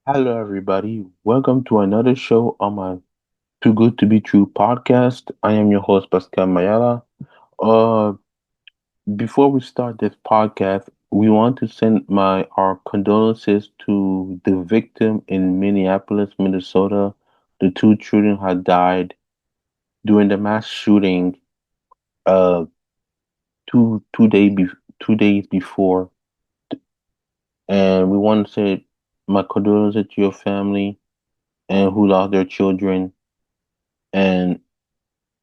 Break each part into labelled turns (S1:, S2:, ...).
S1: Hello, everybody. Welcome to another show on my Too Good to Be True podcast. I am your host, Pascal Mayala. Uh, Before we start this podcast, we want to send my our condolences to the victim in Minneapolis, Minnesota. The two children had died during the mass shooting. Uh, two 2 days before, and we want to say my condolences to your family and who lost their children. And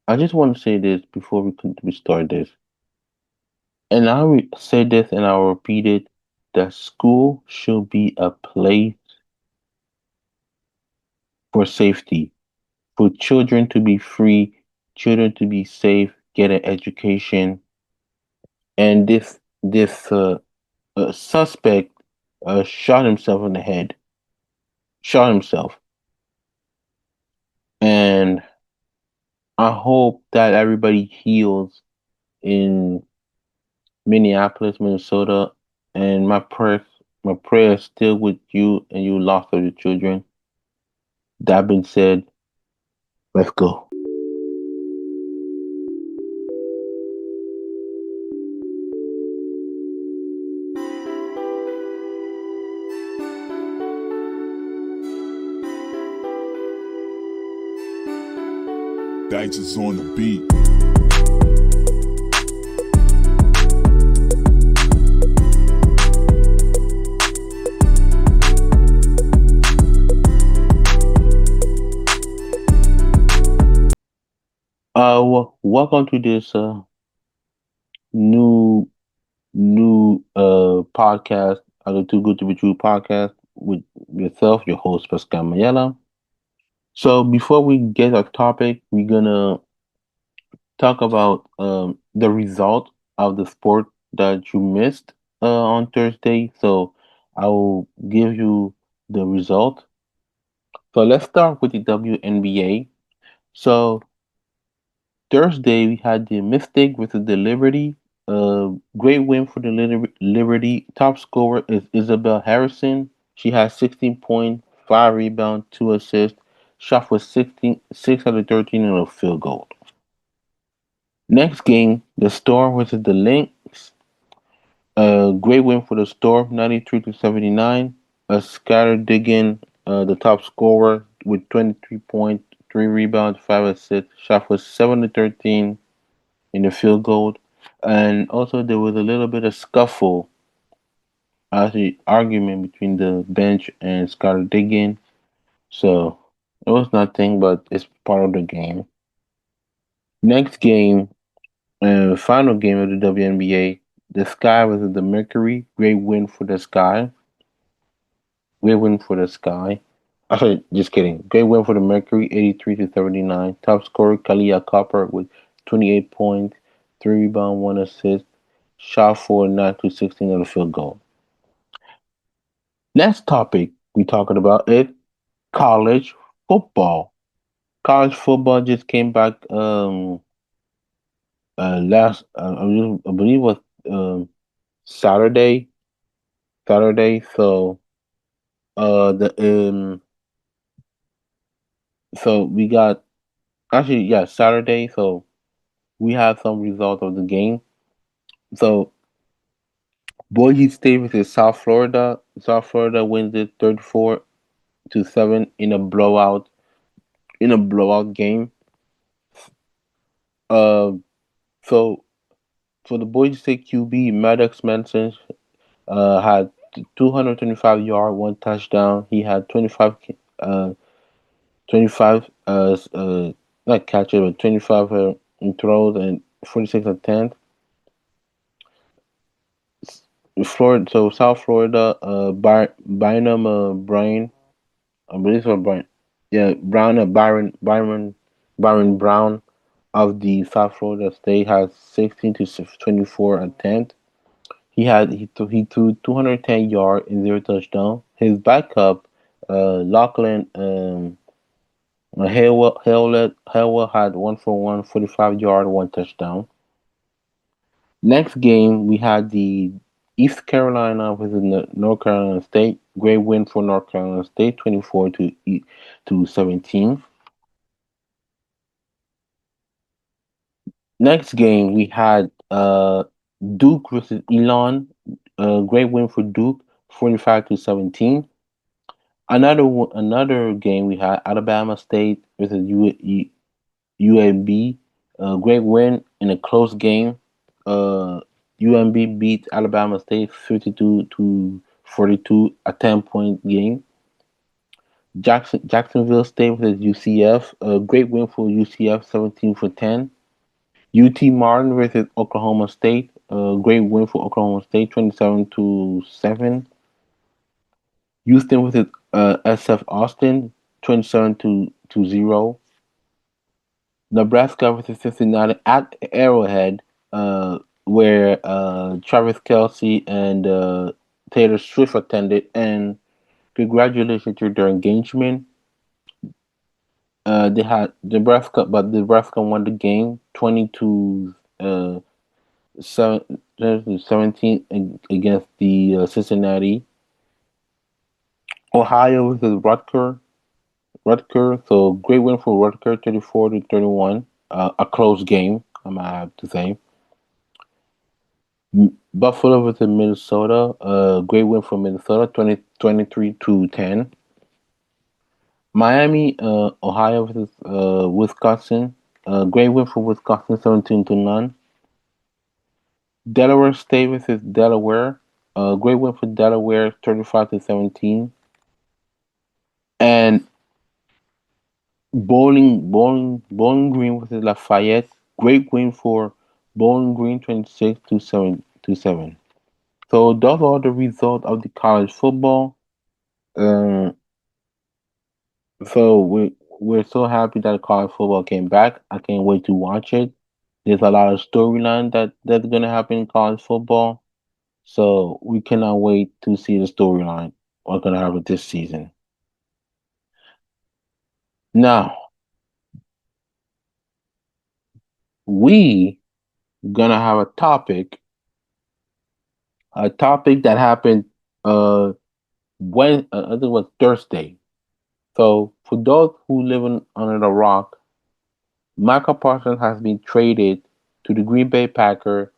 S1: I just want to say this before we start this, and say this and I'll repeat it: that school should be a place for safety, for children to be free, children to be safe, get an education. And this suspect shot himself in the head, shot himself, and I hope that everybody heals in Minneapolis, Minnesota, and my prayer is still with you and you lost of your children. That being said, let's go.
S2: Dice is on the beat.
S1: Welcome to this new podcast, the Too Good to Be True podcast with yourself, your host Pascal Mayela. So before we get our topic, we're gonna talk about the result of the sport that you missed on Thursday. So I will give you the result. So let's start with the WNBA. So Thursday we had the Mystic versus the Liberty. Great win for the Liberty. Top scorer is Isabel Harrison. She has 16 points, 5 rebounds, 2 assists. Shot for 6 out of 13 and a field goal. Next game, the Storm versus the Lynx. Great win for the Storm, 93-79. Skylar Diggin, the top scorer with 23 points, 3 rebounds, 5 assists. Shot for 7 to 13 in the field goal. And also there was a little bit of scuffle, actually argument between the bench and Skylar Diggin. So it was nothing, but it's part of the game. Next game, final game of the WNBA, the Sky versus the Mercury. Great win for the Sky. Great win for the Sky. Actually, just kidding. Great win for the Mercury, 83-79. Top scorer, Kalia Copper with 28 points, 3 rebounds, 1 assist. Shot for 9 to 16 on the field goal. Next topic we talking about is college football. College football just came back last I believe it was Saturday. Saturday. So the so we got actually yeah Saturday. So we have some results of the game. So Boise State versus South Florida. South Florida wins it 34-7 in a blowout game. Uh, so for the Boise State QB, Maddox Manson had 225 yards, 1 touchdown. He had 25 not catches, but 25 in throws and 46 attempts. Florida, so South Florida, Bynum Brian, I believe it's Brian. Yeah, Brown, Byron Brown of the South Florida State has 16 to 24 attempts. He threw 210 yards and 0 touchdown. His backup, Lachlan Haywell had 1 for 1, 45 yard, 1 touchdown. Next game we had the East Carolina versus North Carolina State. Great win for North Carolina State, 24 to 17. Next game we had Duke versus Elon. Great win for Duke, 45 to 17. Another game we had Alabama State versus UAB. Great win in a close game. Uh, UMB beat Alabama State 52 to 42, a 10-point game. Jacksonville State versus UCF. A great win for UCF, 17 for 10. UT Martin versus Oklahoma State. A great win for Oklahoma State, 27 to 7. Houston versus SF Austin, 27 to 0. Nebraska versus Cincinnati at Arrowhead, where Travis Kelsey and Taylor Swift attended. And congratulations to their engagement. They had Nebraska, but Nebraska won the game 20 to 17 against the Cincinnati. Ohio versus Rutgers, so great win for Rutgers, 34 to 31. A close game, I might have to say. Buffalo versus Minnesota, great win for Minnesota, 23 to 10. Miami, Ohio versus Wisconsin, great win for Wisconsin, 17 to none. Delaware State versus Delaware, great win for Delaware, 35 to 17. And Bowling Green versus Lafayette. Great win for Bowling Green, 26 to 7. So those are the results of the college football. Um, so we're so happy that college football came back. I can't wait to watch it. There's a lot of storyline that's gonna happen in college football. So we cannot wait to see the storyline what's gonna happen this season. Now we gonna have a topic that happened uh when I think it was Thursday. So for those who live under the rock, Micah Parsons has been traded to the Green Bay Packers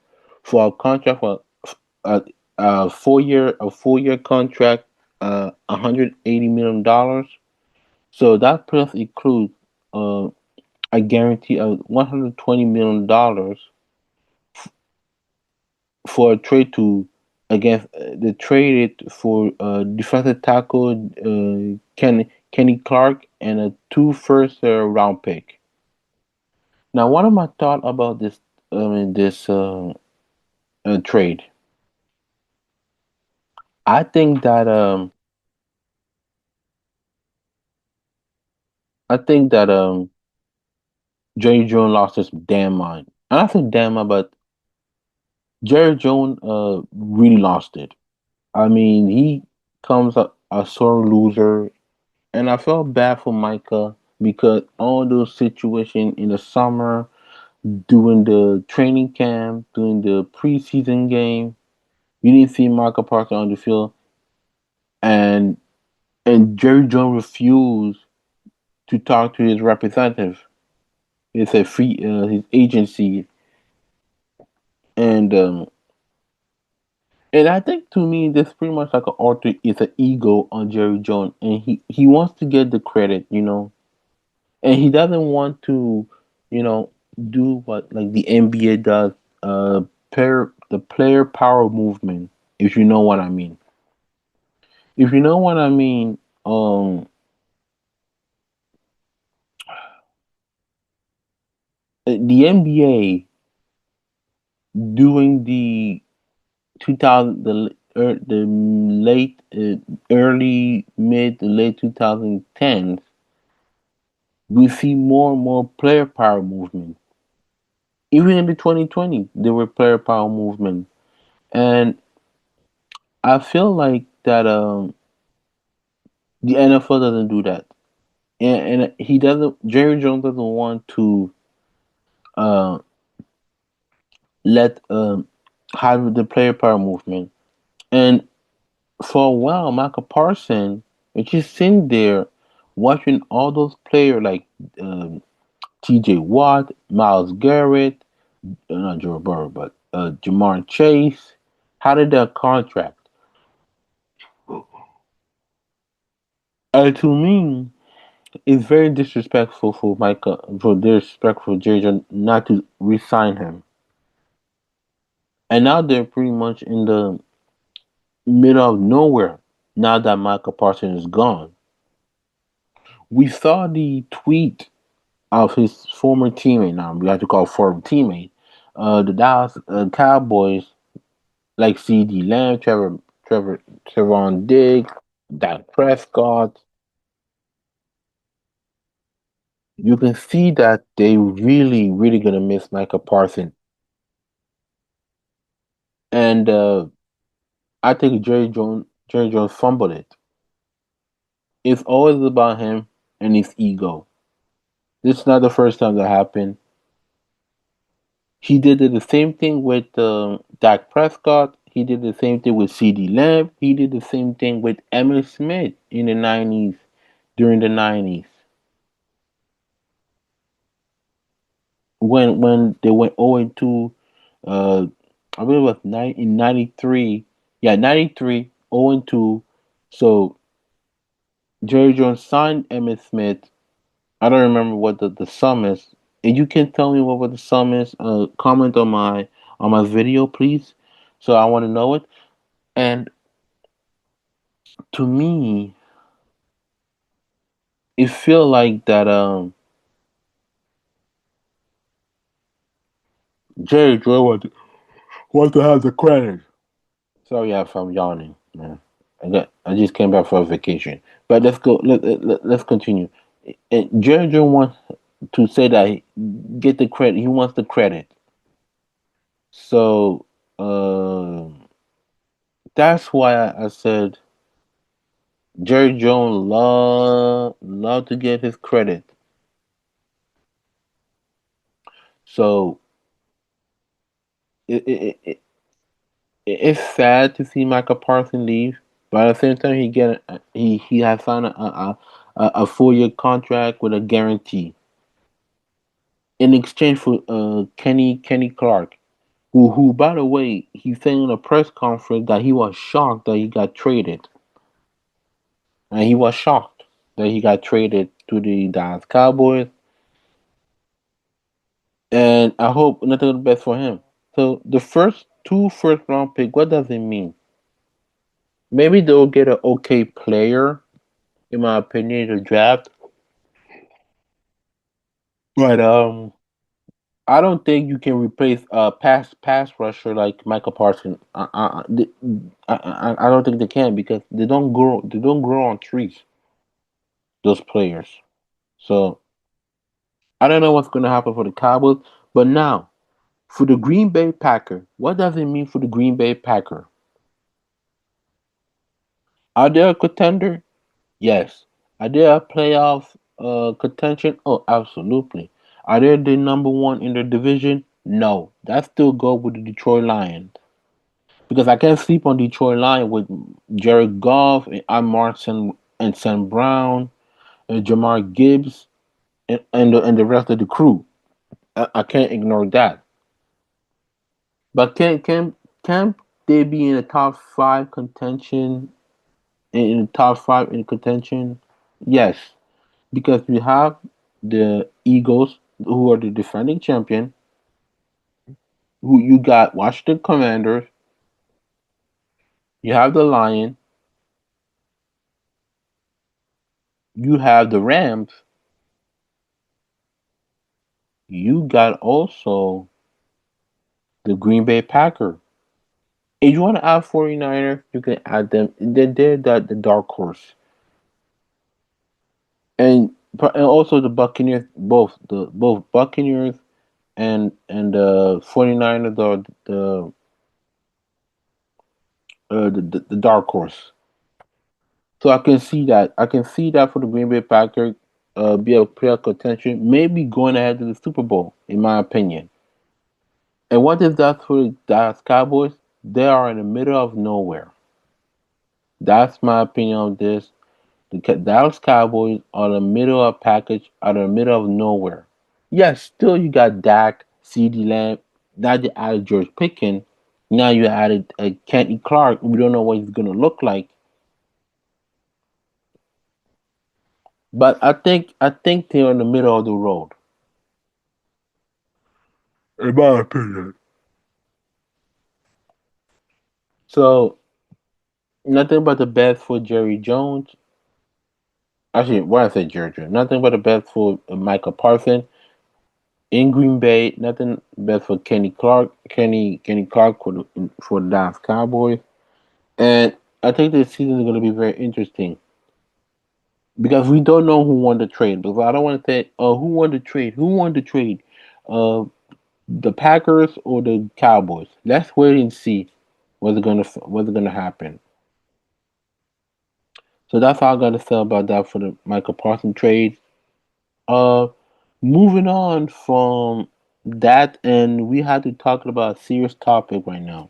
S1: for a contract for a, a 4-year contract, $180 million. So that plus includes uh, a guarantee of $120 million for a trade to against they traded for defensive tackle Kenny Clark and a two first round pick. Now, what are my thoughts about this trade? I think that Jerry Jones lost his damn mind. And I say damn mind, but Jerry Jones really lost it. I mean, he comes a sore loser, and I felt bad for Micah because all those situations in the summer, during the training camp, during the preseason game, you didn't see Micah Parson on the field, and Jerry Jones refused to talk to his representative. It's a free his agency, and I think to me this pretty much like an author is an ego on Jerry Jones, and he wants to get the credit, and he doesn't want to, you know, do what like the NBA does, the player power movement. If you know what I mean. If you know what I mean, the NBA during the 2000 the late early mid to late 2010s, we see more and more player power movement. Even in the 2020 there were player power movement, and I feel like that the NFL doesn't do that, and he doesn't. Jerry Jones doesn't want to uh, let have the player power movement, and For a while, Micah Parson was just sitting there watching all those players like T.J. Watt, Miles Garrett, not Joe Burrow, but Jamar Chase. How did that contract? To me, it's very disrespectful for Micah, for disrespectful Jerry not to re-sign him. And now they're pretty much in the middle of nowhere. Now that Micah Parsons is gone, we saw the tweet of his former teammate. Now we have to call former teammate. The Dallas Cowboys, like C.D. Lamb, Trevon Diggs, Dak Prescott. You can see that they really, really gonna miss Micah Parsons. And I think Jerry Jones fumbled it. It's always about him and his ego. This is not the first time that happened. He did the same thing with Dak Prescott. He did the same thing with C.D. Lamb. He did the same thing with Emmitt Smith in the '90s. During the '90s, when they went 0-2, uh, I believe it was in '93. Yeah, '93, 0-2. So Jerry Jones signed Emmitt Smith. I don't remember what the sum is. If you can tell me what the sum is, comment on my video, please. So I want to know it. And to me, it feel like that Jerry Jones want to have the credit. Sorry if I'm yawning, man. I just came back for a vacation. But let's go. Let's continue. Jerry Jones wants to say that get the credit. He wants the credit. So that's why I said Jerry Jones love to get his credit. So it, it, it, it's sad to see Micah Parsons leave, but at the same time he has signed a 4 year contract with a guarantee in exchange for Kenny Clark, who by the way he said in a press conference that he was shocked that he got traded, and he was shocked that he got traded to the Dallas Cowboys, and I hope nothing but the best for him. So the first round pick, what does it mean? Maybe they'll get an okay player, in my opinion, to draft. But I don't think you can replace a pass rusher like Michael Parsons. I don't think they can because they don't grow on trees. Those players. So I don't know what's going to happen for the Cowboys. But now for the Green Bay Packer, what does it mean for the Green Bay Packer? Are they a contender? Yes. Are they a playoff contention? Oh, absolutely. Are they the number one in the division? No. That still go with the Detroit Lions. Because I can't sleep on Detroit Lions with Jared Goff and Martin and Sam Brown and Jamar Gibbs and the rest of the crew. I can't ignore that. But can they be in the top five contention in the top five in contention? Yes, because we have the Eagles, who are the defending champion. Who you got? Washington Commanders. You have the Lion. You have the Rams. You got also the Green Bay Packer. If you want to add 49ers, you can add them. They're the dark horse. And also the Buccaneers, both Buccaneers and the 49ers are the dark horse. So I can see that. I can see that for the Green Bay Packers, be a playoff contention, maybe going ahead to the Super Bowl, in my opinion. And what is that for the Dallas Cowboys? They are in the middle of nowhere. That's my opinion on this. The Dallas Cowboys are the middle of package, are the middle of nowhere. Yes, still you got Dak, C.D. Lamb. Now you added George Pickens. Now you added Kenny Clark. We don't know what he's gonna look like, but I think they're in the middle of the road, in my opinion. So nothing but the best for Jerry Jones. Actually, what I said, Jerry Jones. Nothing but the best for Micah Parsons in Green Bay. Nothing best for Kenny Clark. Kenny Clark for the Dallas Cowboys. And I think this season is going to be very interesting because we don't know who won the trade. Because I don't want to say, "Oh, who won the trade? Who won the trade? Uh, the Packers or the Cowboys?" Let's wait and see what's gonna happen. So that's all I got to say about that for the Michael Parsons trade. Uh, Moving on from that, and we had to talk about a serious topic right now.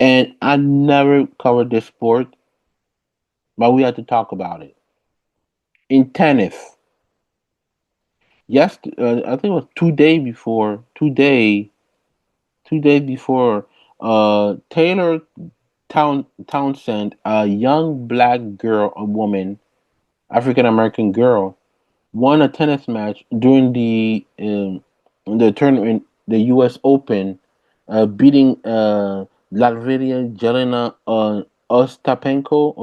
S1: And I never covered this sport, but we had to talk about it. In tennis, yes, I think it was 2 days before, 2 days before, Taylor Townsend, a young black girl, a woman, African American girl, won a tennis match during the tournament, the U.S. Open, beating Latvian Jelena Ostapenko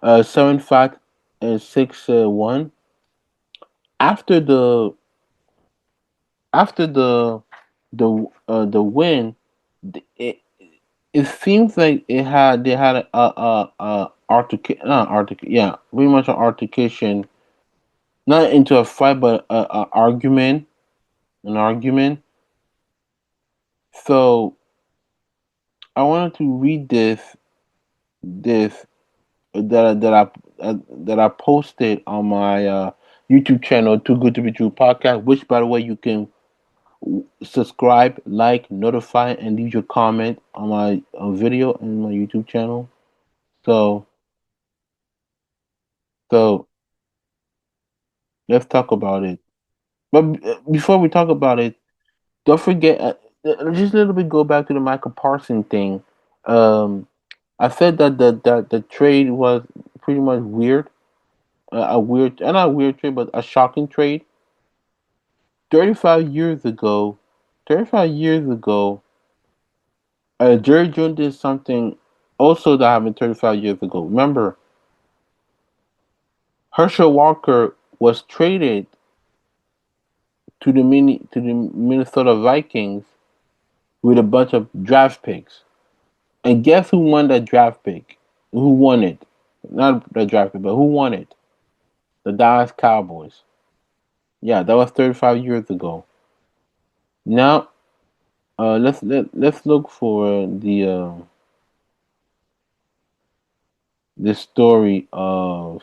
S1: 7-5 and 6-1. After the after the win, it it seems like they had yeah, pretty much an altercation, not into a fight, but a argument, an argument. So I wanted to read this that I posted on my YouTube channel, Too Good to Be True podcast. Which, by the way, you can subscribe, like, notify, and leave your comment on my video and my YouTube channel. So so let's talk about it. But before we talk about it, don't forget. Just a little bit go back to the Michael Parson thing. Um, I said that the trade was pretty much weird, a weird, not a weird trade, but a shocking trade. 35 years ago, 35 years ago, Jerry Jones did something also that happened 35 years ago. Remember, Herschel Walker was traded to the Minnesota Vikings with a bunch of draft picks. And guess who won that draft pick? Who won it? Not the draft pick, but who won it? The Dallas Cowboys. Yeah, that was 35 years ago. Now, let's look for the story of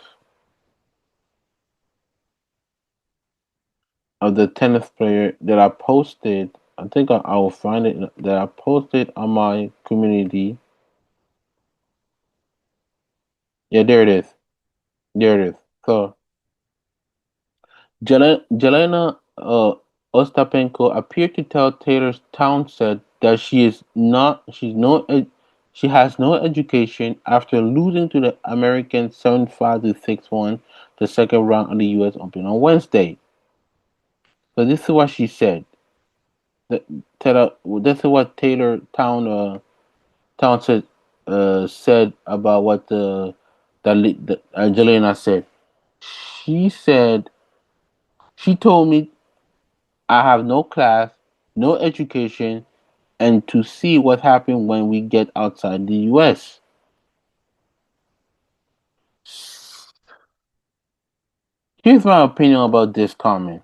S1: the tennis player that I posted. I think I will find it that I posted on my community. Yeah, there it is. There it is. So Jelena Ostapenko appeared to tell Taylor Townsend that she has no education after losing to the American 7-5 to 6-1 the second round of the U.S. Open on Wednesday. So this is what she said. The, this is what Townsend said about what Jelena said. She said she told me I have no class, no education, and to see what happens when we get outside the U.S. Here's my opinion about this comment,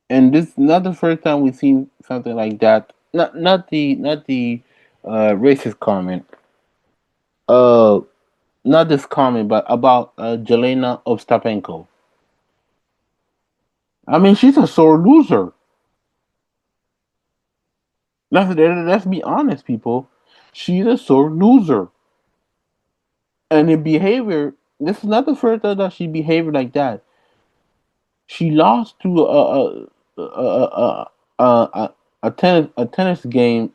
S1: and this is not the first time we've seen something like that. Not the racist comment. Uh, Not this comment, but about Jelena Ostapenko. I mean, she's a sore loser. Let's be honest, people. She's a sore loser. And her behavior, this is not the first time that she behaved like that. She lost to a tennis game.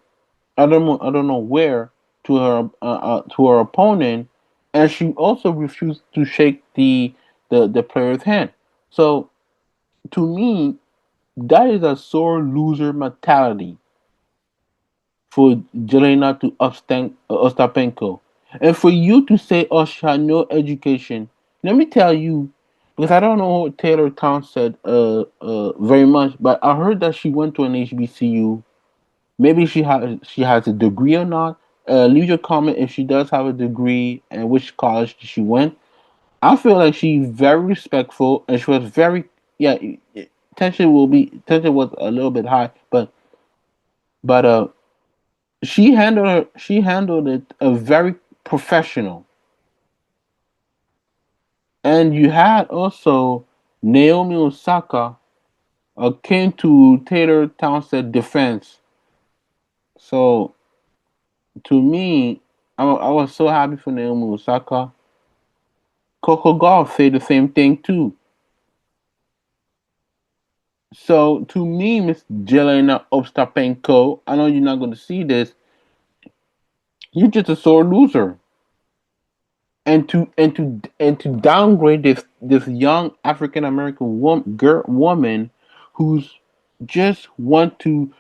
S1: I don't know where, to her opponent, and she also refused to shake the player's hand. So to me, that is a sore loser mentality for Jelena to Ostapenko. And for you to say, oh, she had no education, let me tell you, because I don't know Taylor Townsend very much, but I heard that she went to an HBCU. Maybe she has a degree or not. Leave your comment if she does have a degree and which college she went. I feel like she's very respectful and she was very, yeah. Tension was a little bit high, but she handled it very professional. And you had also Naomi Osaka came to Taylor Townsend defense. So to me, I was so happy for Naomi Osaka. Coco Golf said the same thing too. So to me, Miss Jelena Ostapenko, I know you're not going to see this. You're just a sore loser. And to downgrade this young African American woman who's just want to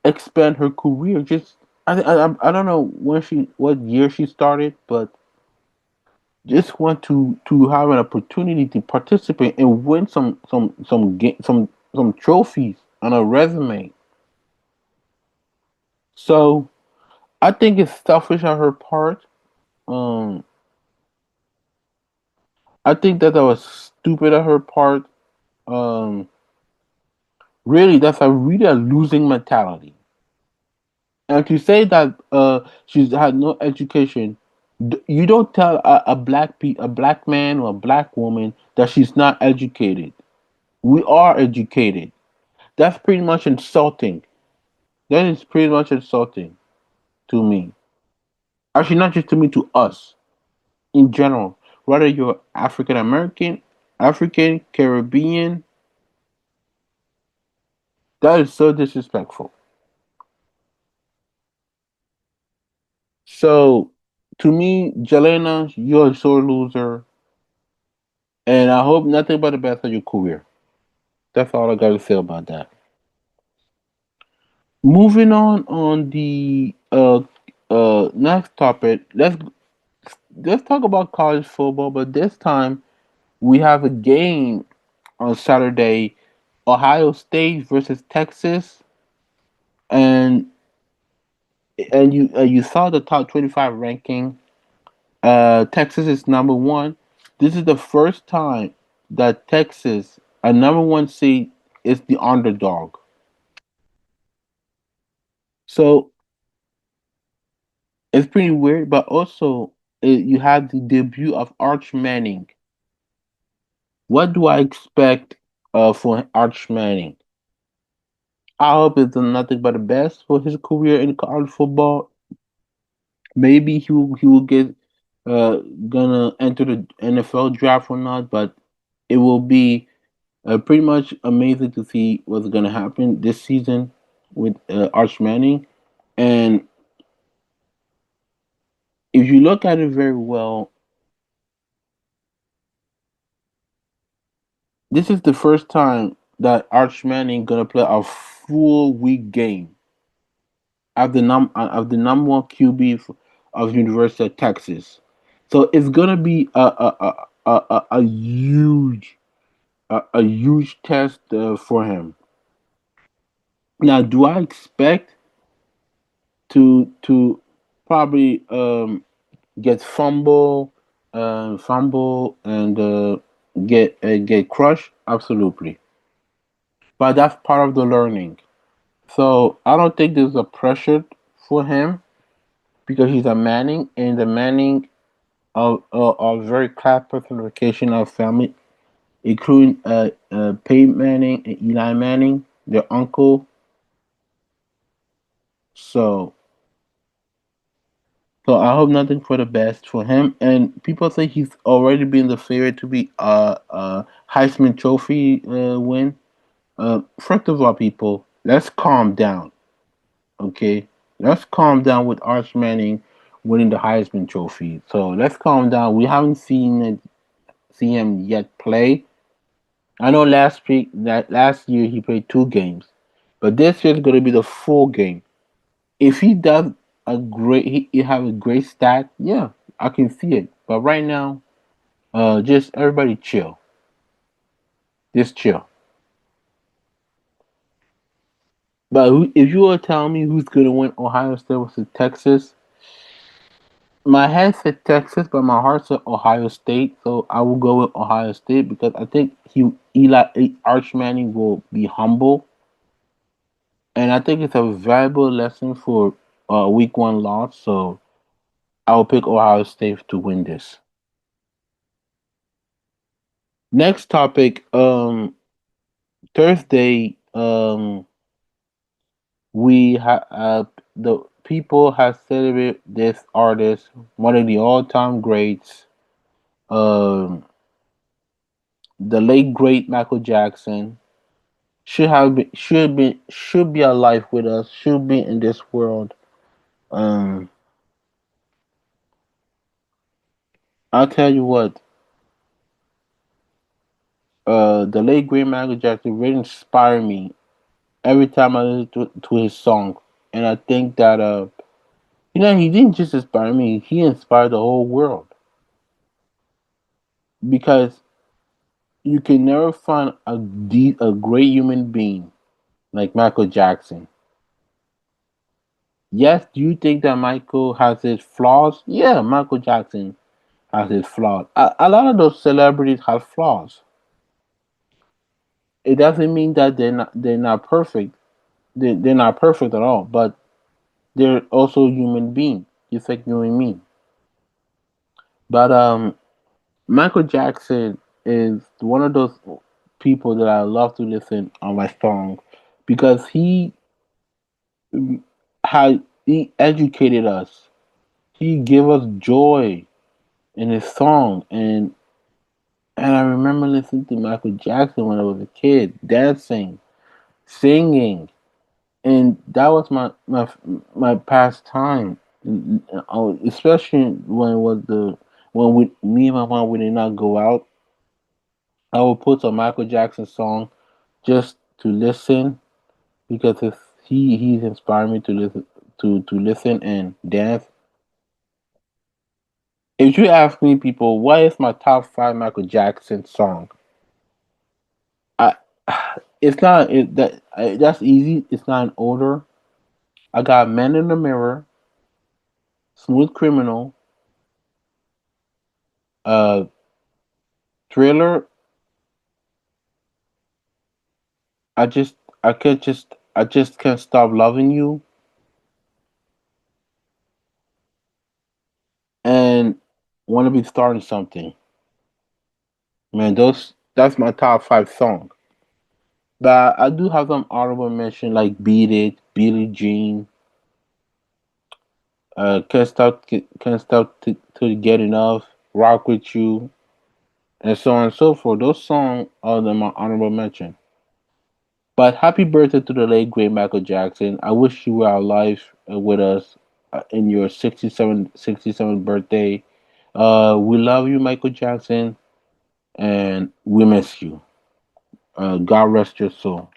S1: expand her career. Just I don't know what year she started, but just want to have an opportunity to participate and win some trophies on a resume. So I think it's selfish on her part. Um, I think that was stupid on her part. Um, really, that's a losing mentality. And to say that she's had no education, you don't tell a black man or a black woman that she's not educated. We are educated. That's pretty much insulting. That is pretty much insulting to me. Actually, not just to me, to us in general. Whether you're African American, African, Caribbean, that is so disrespectful. So, to me, Jelena, you're a sore loser, and I hope nothing but the best of your career. That's all I got to say about that. Moving on the next topic, let's talk about college football, but this time we have a game on Saturday, Ohio State versus Texas, and you saw the top 25 ranking. Texas is number one. This is the first time that Texas, a number one seed, is the underdog. So it's pretty weird, but also you have the debut of Arch Manning. What do I expect for Arch Manning? I hope it's nothing but the best for his career in college football. Maybe he will get uh, gonna enter the NFL draft or not, but it will be pretty much amazing to see what's gonna happen this season with Arch Manning. And if you look at it very well, this is the first time that Arch Manning gonna play a full week game of the number one QB of University of Texas. So it's gonna be a huge test for him. Now, do I expect to probably get fumble and get crushed? Absolutely, but that's part of the learning. So I don't think there's a pressure for him because he's a Manning, and the Manning are very class personification of family, including Peyton Manning and Eli Manning, their uncle. So So I hope nothing for the best for him. And people say he's already been the favorite to be Heisman Trophy win. First of all, people, let's calm down. Okay, let's calm down with Arch Manning winning the Heisman Trophy. So let's calm down. We haven't seen him yet play. I know last year he played 2 games, but this year is going to be the full game. If he does he have a great stat, yeah, I can see it. But right now, just everybody chill, just chill. But if you were telling me who's gonna win Ohio State versus Texas, my head said Texas, but my heart said Ohio State. So I will go with Ohio State because I think Arch Manning will be humble, and I think it's a valuable lesson for Week One loss. So I will pick Ohio State to win this. Next topic. Thursday. We have the people have celebrated this artist, one of the all-time greats, um, the late great Michael Jackson. Should be alive with us. Should be in this world. Um, I'll tell you what. The late great Michael Jackson really inspired me every time I listen to his song, and I think that he didn't just inspire me. He inspired the whole world because you can never find a great human being like Michael Jackson. Yes, do you think that Michael has his flaws? Yeah, Michael Jackson has his flaws. A lot of those celebrities have flaws. It doesn't mean that they're not perfect. They're not perfect at all, but they're also human beings, just like you and me. But Michael Jackson is one of those people that I love to listen on my song because he educated us. He gave us joy in his song, and I remember listening to Michael Jackson when I was a kid, dancing, singing, and that was my pastime. Especially when it was the when me and my mom we did not go out, I would put a Michael Jackson song just to listen because he's inspired me to listen and dance. If you ask me, people, what is my top five Michael Jackson song? I it's not that's easy. It's not an order. I got Man in the Mirror, Smooth Criminal, uh, Thriller. I just I just can't stop loving you, and want to be starting something. Man, those that's my top five song. But I do have some honorable mention like Beat It, Billie Jean, can't stop to get enough, Rock with You, and so on and so forth. Those songs are my honorable mention. But happy birthday to the late great Michael Jackson. I wish you were alive with us in your 67th birthday. We love you, Michael Jackson, and we miss you. God rest your soul.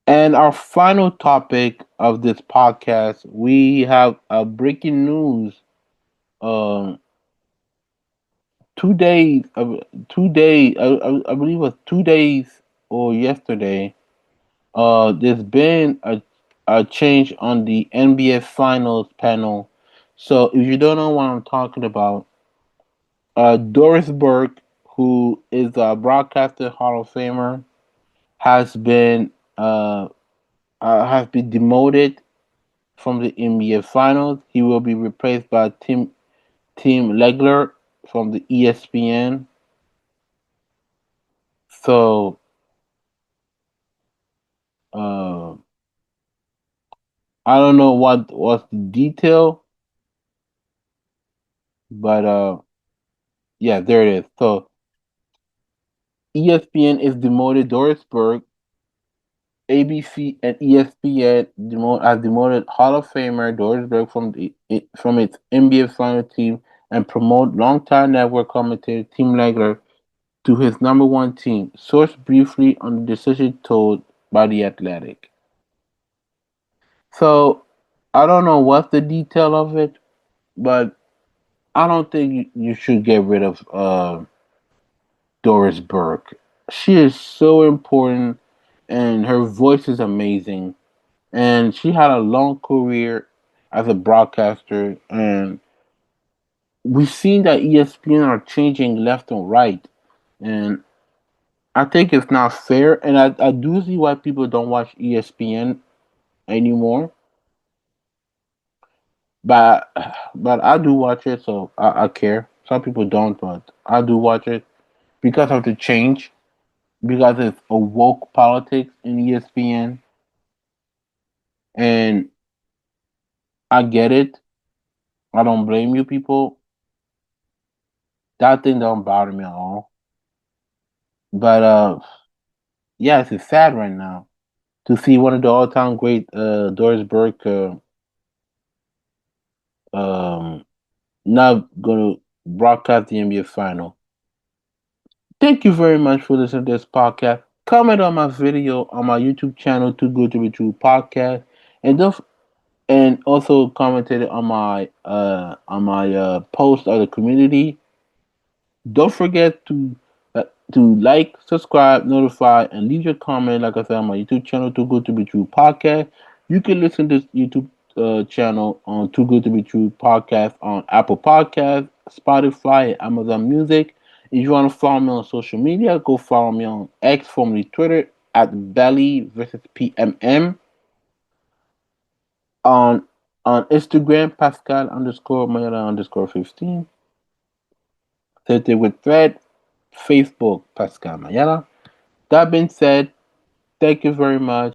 S1: And our final topic of this podcast, we have a breaking news. Um, 2 days, 2 days, I believe it was 2 days or yesterday. There's been a change on the NBA Finals panel. So if you don't know what I'm talking about, Doris Burke, who is a broadcaster Hall of Famer, has been uh, has been demoted from the NBA Finals. He will be replaced by Tim Legler from the ESPN. So uh, I don't know what was the detail, but yeah, there it is. So ESPN is demoted Doris Burke. ABC and ESPN has demoted Hall of Famer Doris Burke from its NBA final team and promote longtime network commentator Tim Legler to his number one team. Source briefly on the decision told by The Athletic. So I don't know what's the detail of it, but I don't think you should get rid of Doris Burke. She is so important, and her voice is amazing. And she had a long career as a broadcaster, and we've seen that ESPN are changing left and right, and I think it's not fair. And I do see why people don't watch ESPN anymore, but I do watch it, so I care. Some people don't, but I do watch it because of the change, because it's a woke politics in ESPN, and I get it. I don't blame you, people. That thing don't bother me at all. But yes, it's sad right now to see one of the all-time great Doris Burke um, not going to broadcast the NBA final. Thank you very much for listening to this podcast. Comment on my video on my YouTube channel, Too Good to Be True podcast, and don't and also commented on my post of the community. Don't forget to like, subscribe, notify, and leave your comment. Like I said, on my YouTube channel, Too Good to Be True podcast. You can listen to this YouTube channel on Too Good to Be True podcast on Apple Podcasts, Spotify, Amazon Music. If you want to follow me on social media, go follow me on X, formerly Twitter, at Valley versus PMM. On Instagram, Pascal underscore Mayala underscore 15. Same thing with Thread, Facebook, Pascal Mayala. That being said, thank you very much.